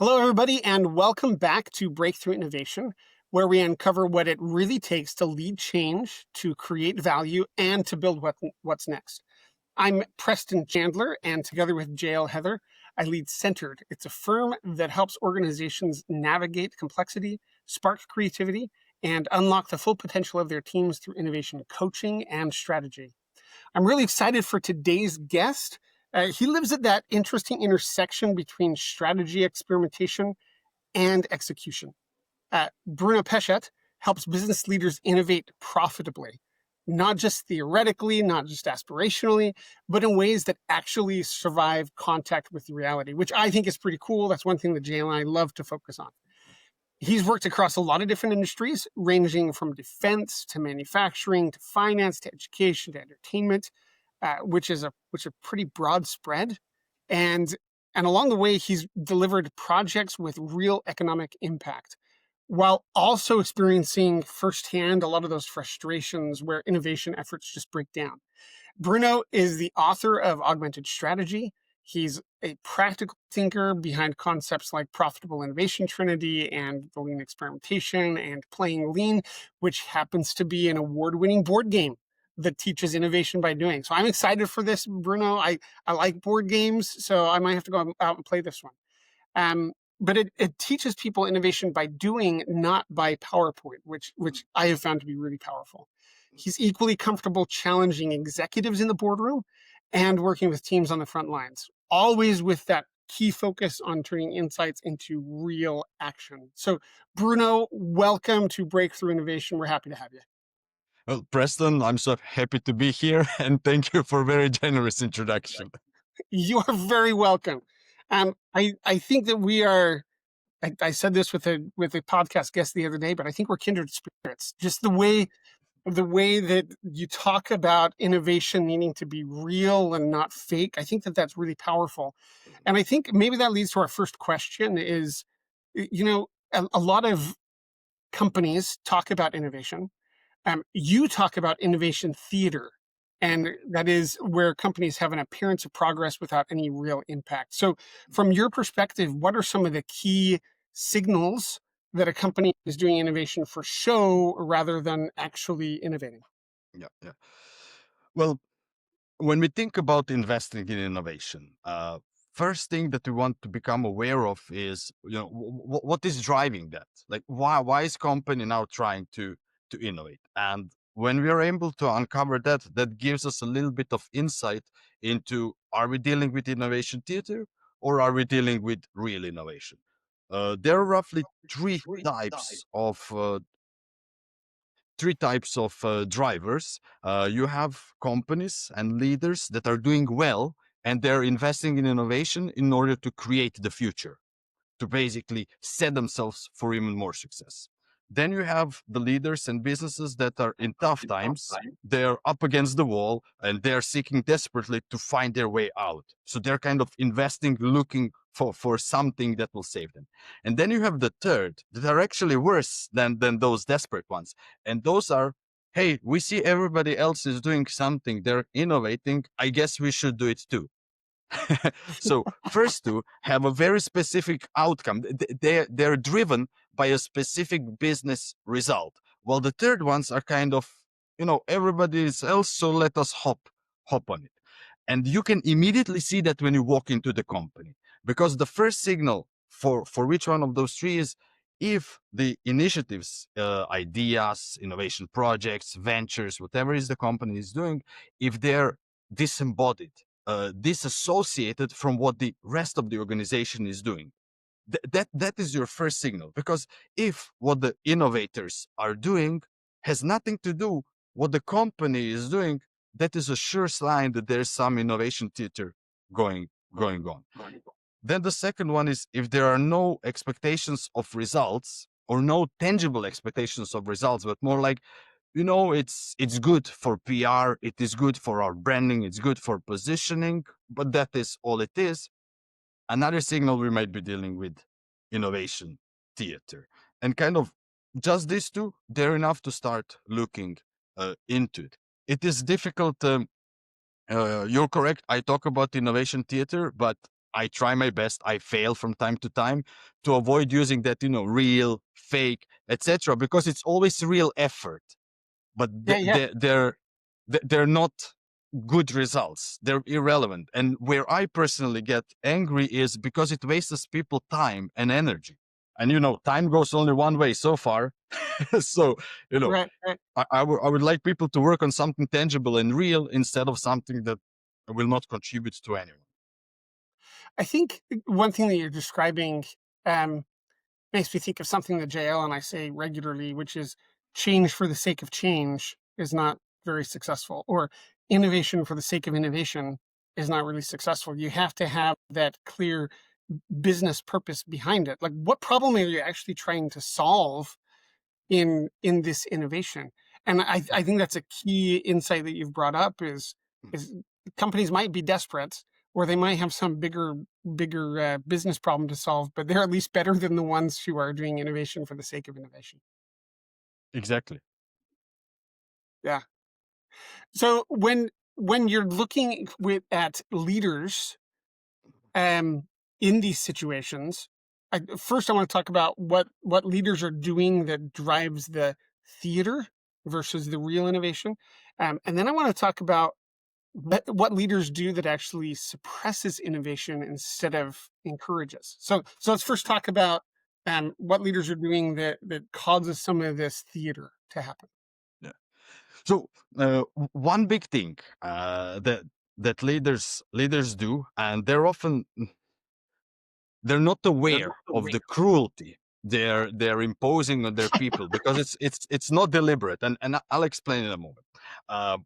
Hello, everybody, and welcome back to Breakthrough Innovation, where we uncover what it really takes to lead change, to create value, and to build what's next. I'm Preston Chandler, and together with JL Heather, I lead Centered. It's a firm that helps organizations navigate complexity, spark creativity, and unlock the full potential of their teams through innovation coaching and strategy. I'm really excited for today's guest. He lives at that interesting intersection between strategy, experimentation, and execution. Bruno Pešec helps business leaders innovate profitably, not just theoretically, not just aspirationally, but in ways that actually survive contact with reality, which I think is pretty cool. That's one thing that Jay and I love to focus on. He's worked across a lot of different industries, ranging from defense to manufacturing to finance to education to entertainment, which is a pretty broad spread. And along the way, he's delivered projects with real economic impact, while also experiencing firsthand a lot of those frustrations where innovation efforts just break down. Bruno is the author of Augmented Strategy. He's a practical thinker behind concepts like profitable innovation trinity and the lean experimentation and playing lean, which happens to be an award-winning board game that teaches innovation by doing. So I'm excited for this, Bruno. I like board games, so I might have to go out and play this one. But it teaches people innovation by doing, not by PowerPoint, which I have found to be really powerful. He's equally comfortable challenging executives in the boardroom and working with teams on the front lines, always with that key focus on turning insights into real action. So, Bruno, welcome to Breakthrough Innovation. We're happy to have you. Well, Preston, I'm so happy to be here, and thank you for a very generous introduction. You are very welcome. I think that we are. I said this with a podcast guest the other day, but I think we're kindred spirits. Just the way that you talk about innovation needing to be real and not fake, I think that that's really powerful. And I think maybe that leads to our first question is, a lot of companies talk about innovation. You talk about innovation theater, and that is where companies have an appearance of progress without any real impact. So from your perspective, what are some of the key signals that a company is doing innovation for show rather than actually innovating? Yeah. Well, when we think about investing in innovation, first thing that we want to become aware of is, what is driving that? Like, why is company now trying to innovate? And when we are able to uncover that, that gives us a little bit of insight into, are we dealing with innovation theater or are we dealing with real innovation? There are roughly three types of drivers. You have companies and leaders that are doing well, and they're investing in innovation in order to create the future, to basically set themselves for even more success. Then you have the leaders and businesses that are in tough times. They're up against the wall and they're seeking desperately to find their way out. So they're kind of investing, looking for something that will save them. And then you have the third that are actually worse than those desperate ones. And those are, hey, we see everybody else is doing something. They're innovating. I guess we should do it too. So first two have a very specific outcome. They're driven by a specific business result. While the third ones are kind of, everybody else, so let us hop on it. And you can immediately see that when you walk into the company, because the first signal for which one of those three is if the initiatives, ideas, innovation projects, ventures, whatever is the company is doing, if they're disembodied, disassociated from what the rest of the organization is doing. That is your first signal, because if what the innovators are doing has nothing to do what the company is doing, that is a sure sign that there's some innovation theater going on. Then the second one is if there are no expectations of results, or no tangible expectations of results, but more like, it's good for PR, it is good for our branding, it's good for positioning, but that is all it is. Another signal we might be dealing with innovation theater. And kind of just these two, they're enough to start looking into it. It is difficult. You're correct. I talk about innovation theater, but I try my best. I fail from time to time to avoid using that, real, fake, etc. Because it's always real effort, but Yeah, yeah. they're not good results. They're irrelevant. And where I personally get angry is because it wastes people time and energy. And time goes only one way so far. So you know Right, right. I would like people to work on something tangible and real instead of something that will not contribute to anyone. I think one thing that you're describing um, makes me think of something that JL and I say regularly, which is change for the sake of change is not very successful, or innovation for the sake of innovation is not really successful. You have to have that clear business purpose behind it. Like, what problem are you actually trying to solve in this innovation? And I think that's a key insight that you've brought up is companies might be desperate, or they might have some bigger business problem to solve, but they're at least better than the ones who are doing innovation for the sake of innovation. Exactly. Yeah. So when you're looking at leaders um, in these situations, first I want to talk about what leaders are doing that drives the theater versus the real innovation, and then I want to talk about what leaders do that actually suppresses innovation instead of encourages. So let's first talk about what leaders are doing that causes some of this theater to happen. Yeah. So one big thing that leaders do, and they're not aware of the cruelty they're imposing on their people, because it's not deliberate, and I'll explain in a moment. Uh,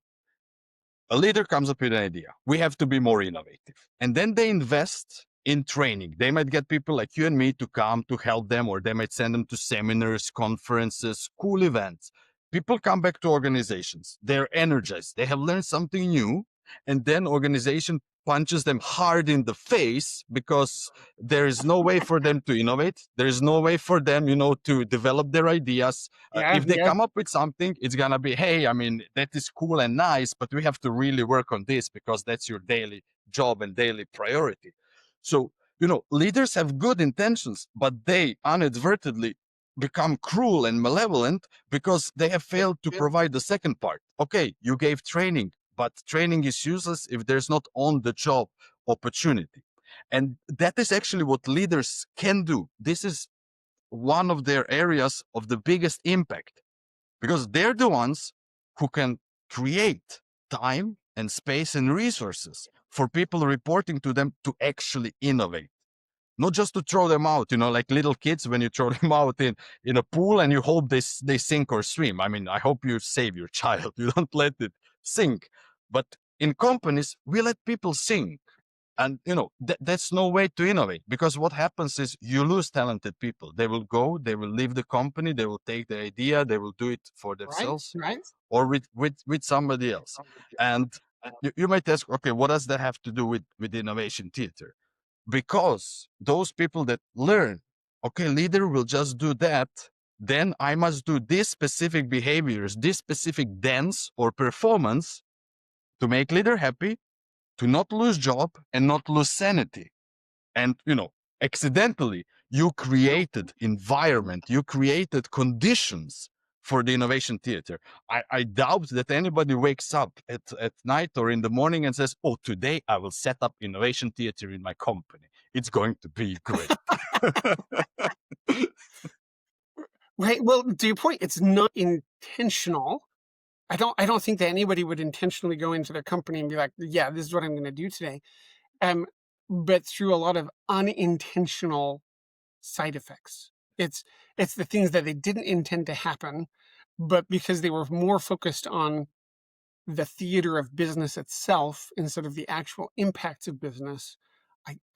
a leader comes up with an idea. We have to be more innovative. And then they invest in training. They might get people like you and me to come to help them, or they might send them to seminars, conferences, cool events. People come back to organizations. They're energized. They have learned something new. And then organization punches them hard in the face because there is no way for them to innovate. There is no way for them, to develop their ideas. Yeah, If they yeah, come up with something, it's gonna be, hey, I mean, that is cool and nice, but we have to really work on this because that's your daily job and daily priority. So, leaders have good intentions, but they inadvertently become cruel and malevolent because they have failed to provide the second part. Okay, you gave training, but training is useless if there's not on the job opportunity. And that is actually what leaders can do. This is one of their areas of the biggest impact, because they're the ones who can create time and space and resources for people reporting to them to actually innovate, not just to throw them out, like little kids when you throw them out in a pool and you hope they sink or swim. I mean, I hope you save your child. You don't let it sink. But in companies, we let people sink. And that's no way to innovate, because what happens is you lose talented people. They will go, they will leave the company, they will take the idea, they will do it for right, themselves right. or with somebody else. And you might ask, okay, what does that have to do with innovation theater? Because those people that learn, okay, leader will just do that, then I must do these specific behaviors, this specific dance or performance to make leader happy, to not lose job and not lose sanity. And accidentally you created environment, you created conditions for the innovation theater. I doubt that anybody wakes up at night or in the morning and says, oh, today I will set up innovation theater in my company, it's going to be great. Right. Well, to your point, it's not intentional. I don't think that anybody would intentionally go into their company and be like, yeah, this is what I'm going to do today. Um, but through a lot of unintentional side effects. It's the things that they didn't intend to happen, but because they were more focused on the theater of business itself instead of the actual impacts of business,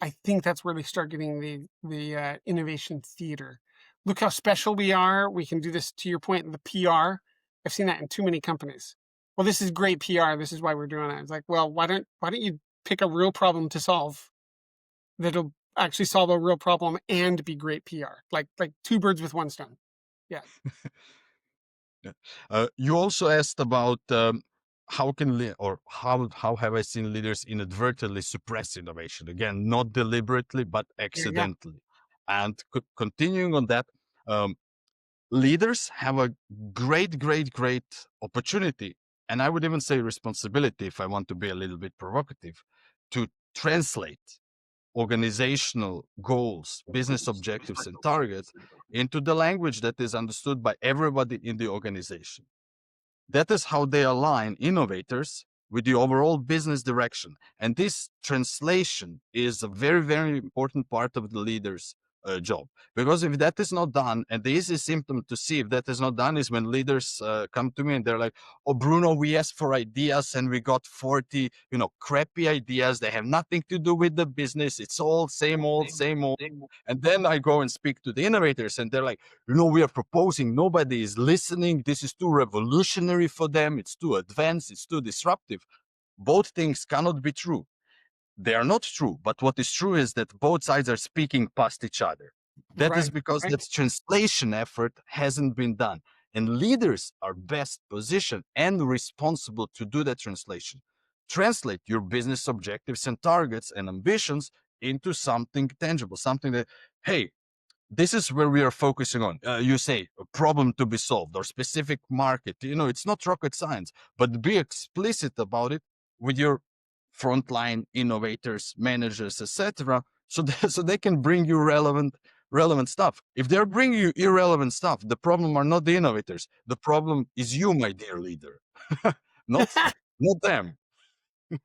I think that's where they start getting the innovation theater. Look how special we are. We can do this, to your point, the PR. I've seen that in too many companies. Well, this is great PR. This is why we're doing it. It's like, well, why don't you pick a real problem to solve that'll actually solve a real problem and be great PR? Like two birds with one stone. Yeah. You also asked about how can or how have I seen leaders inadvertently suppress innovation? Again, not deliberately, but Yeah, yeah. accidentally. And continuing on that, um, leaders have a great opportunity, and I would even say responsibility, if I want to be a little bit provocative, to translate organizational goals, business objectives, and targets into the language that is understood by everybody in the organization. That is how they align innovators with the overall business direction. And this translation is a very important part of the leader's job. Because if that is not done, and the easiest symptom to see if that is not done is when leaders come to me and they're like, oh, Bruno, we asked for ideas and we got 40, crappy ideas. They have nothing to do with the business. It's all same old, same old. And then I go and speak to the innovators and they're like, we are proposing, nobody is listening. This is too revolutionary for them. It's too advanced. It's too disruptive. Both things cannot be true. They are not true. But what is true is that both sides are speaking past each other. That is Right, because right. that translation effort hasn't been done. And leaders are best positioned and responsible to do that translation. Translate your business objectives and targets and ambitions into something tangible, something that, hey, this is where we are focusing on. You say a problem to be solved or specific market. It's not rocket science, but be explicit about it with your frontline innovators, managers, etc. So so they can bring you relevant stuff. If they're bringing you irrelevant stuff, the problem are not the innovators. The problem is you, my dear leader, not not them.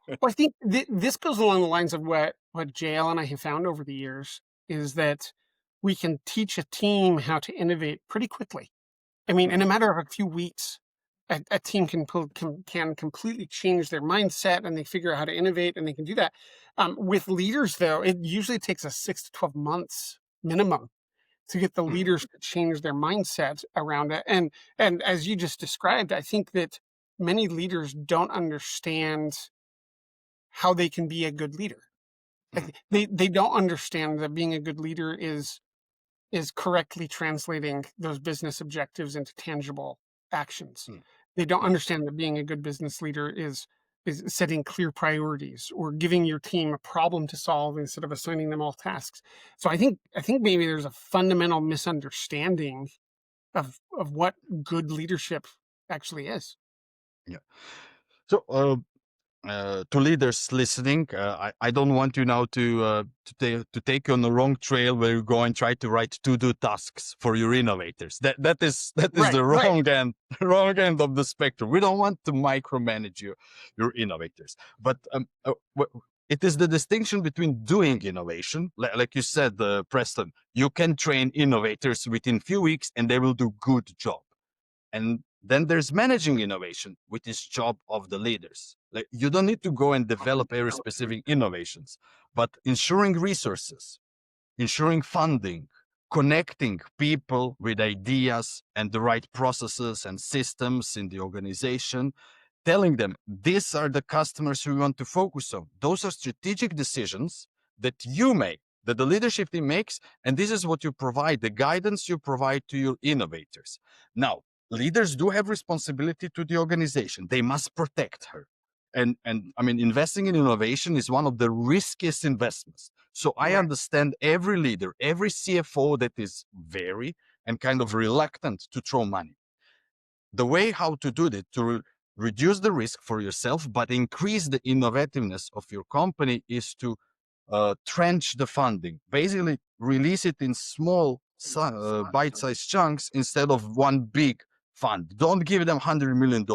Well, I think this goes along the lines of what JL and I have found over the years is that we can teach a team how to innovate pretty quickly. I mean, in a matter of a few weeks, a team can completely change their mindset and they figure out how to innovate and they can do that. With leaders, though, it usually takes us 6 to 12 months minimum to get the Mhm. leaders to change their mindset around it. And as you just described, I think that many leaders don't understand how they can be a good leader. Mhm. Like they don't understand that being a good leader is correctly translating those business objectives into tangible actions. Mhm. They don't Mhm. understand that being a good business leader is setting clear priorities or giving your team a problem to solve instead of assigning them all tasks. So I think maybe there's a fundamental misunderstanding of what good leadership actually is. Yeah. So to leaders listening, I don't want you now to take you on the wrong trail where you go and try to write to-do tasks for your innovators. That is Right, the right. wrong end wrong end of the spectrum. We don't want to micromanage your innovators, but it is the distinction between doing innovation, like you said, Preston. You can train innovators within few weeks, and they will do good job. And then there's managing innovation, which is job of the leaders. Like, you don't need to go and develop very specific innovations, but ensuring resources, ensuring funding, connecting people with ideas and the right processes and systems in the organization, telling them these are the customers we want to focus on. Those are strategic decisions that you make, that the leadership team makes, and this is what you provide, the guidance you provide to your innovators. Now, leaders do have responsibility to the organization. They must protect her. And I mean, investing in innovation is one of the riskiest investments. So I Right. understand every leader, every CFO that is very and kind of reluctant to throw money. The way how to do that to reduce the risk for yourself but increase the innovativeness of your company is to trench the funding, basically release it in small bite-sized chunks instead of one big fund. Don't give them $100 million,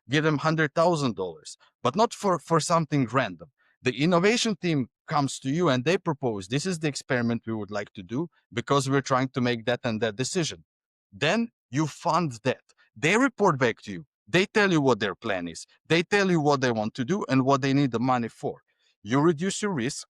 give them $100,000, but not for something random. The innovation team comes to you and they propose, this is the experiment we would like to do because we're trying to make that and that decision. Then you fund that. They report back to you. They tell you what their plan is. They tell you what they want to do and what they need the money for. You reduce your risk,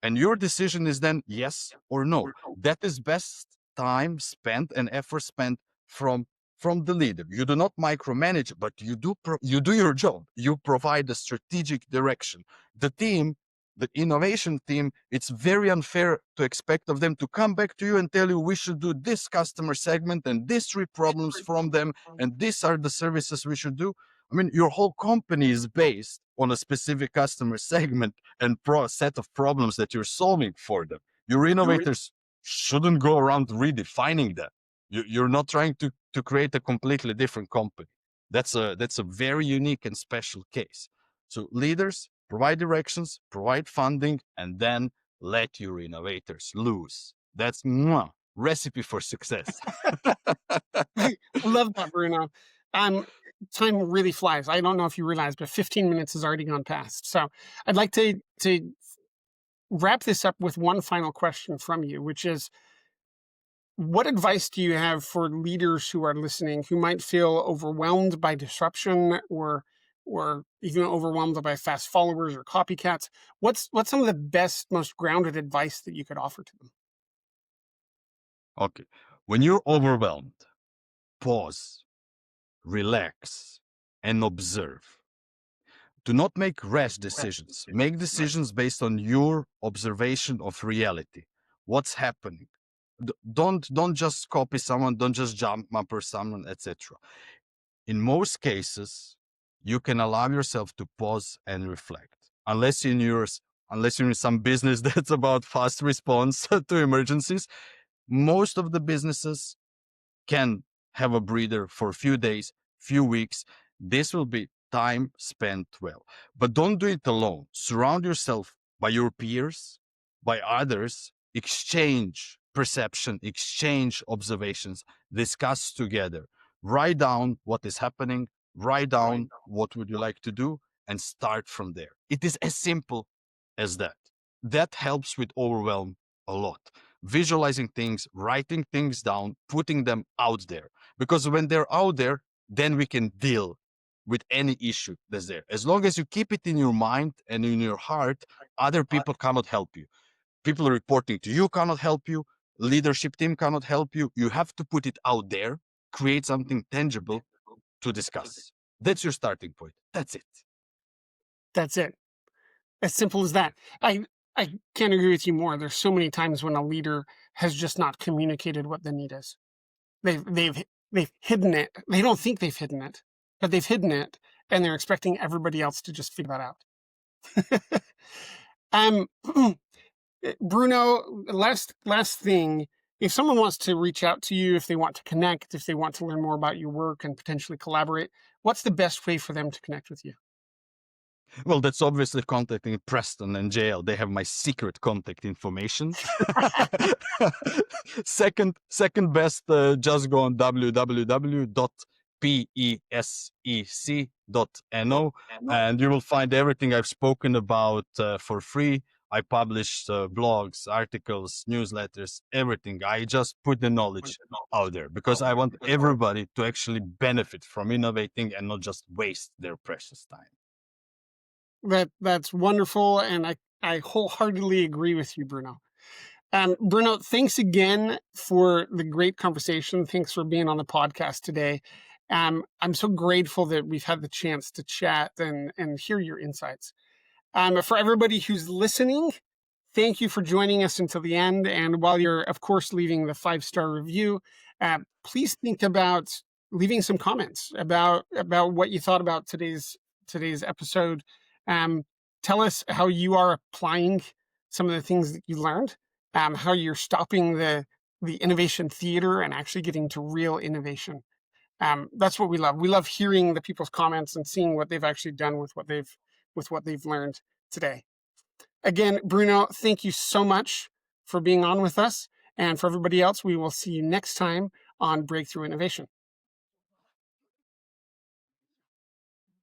and your decision is then yes or no. That is best time spent and effort spent from from the leader. You do not micromanage, but you do your job. You provide the strategic direction. The team, the innovation team, it's very unfair to expect of them to come back to you and tell you we should do this customer segment and these three problems from them and these are the services we should do. I mean, your whole company is based on a specific customer segment and set of problems that you're solving for them. Your innovators shouldn't go around redefining that. You're not trying to create a completely different company. That's a very unique and special case. So leaders provide directions, provide funding, and then let your innovators loose. That's recipe for success. I love that, Bruno. Um, Time really flies. I don't know if you realize, but 15 minutes has already gone past. So I'd like to wrap this up with one final question from you, which is, what advice do you have for leaders who are listening who might feel overwhelmed by disruption or even overwhelmed by fast followers or copycats? What's some of the best, most grounded advice that you could offer to them? Okay. When you're overwhelmed, pause, relax, and observe. Do not make rash decisions. Make decisions based on your observation of reality. What's happening? Don't just copy someone, don't just jump up or someone, etc. In most cases, you can allow yourself to pause and reflect. Unless you're in some business that's about fast response to emergencies, most of the businesses can have a breather for a few days, few weeks. This will be time spent well. But don't do it alone. Surround yourself by your peers, by others, exchange perception, exchange observations, discuss together. Write down what is happening, write down what would you like to do, and start from there. It is as simple as that. That helps with overwhelm a lot. Visualizing things, writing things down, putting them out there. Because when they're out there, then we can deal with any issue that's there. As long as you keep it in your mind and in your heart, other people cannot help you. People reporting to you cannot help you. Leadership team cannot help you. You have to put it out there, create something tangible to discuss. That's your starting point. That's it. That's it. As simple as that. I can't agree with you more. There's so many times when a leader has just not communicated what the need is. They've hidden it. They don't think they've hidden it, but they've hidden it, and they're expecting everybody else to just figure that out. um, Bruno, last thing. If someone wants to reach out to you, if they want to connect, if they want to learn more about your work and potentially collaborate, what's the best way for them to connect with you? Well, that's obviously contacting Preston and JL. They have my secret contact information. second best, just go on www.pesec.no and you will find everything I've spoken about for free. I publish blogs, articles, newsletters, everything. I just put the knowledge out there because I want everybody to actually benefit from innovating and not just waste their precious time. That's wonderful, and I wholeheartedly agree with you, Bruno. Bruno, thanks again for the great conversation. Thanks for being on the podcast today. I'm so grateful that we've had the chance to chat and hear your insights. For everybody who's listening, thank you for joining us until the end. And while you're, of course, leaving the 5-star review, please think about leaving some comments about what you thought about today's episode. Tell us how you are applying some of the things that you learned, how you're stopping the innovation theater and actually getting to real innovation. That's what we love. We love hearing the people's comments and seeing what they've actually done with what they've learned today. Again, Bruno, thank you so much for being on with us. And for everybody else, we will see you next time on Breakthrough Innovation.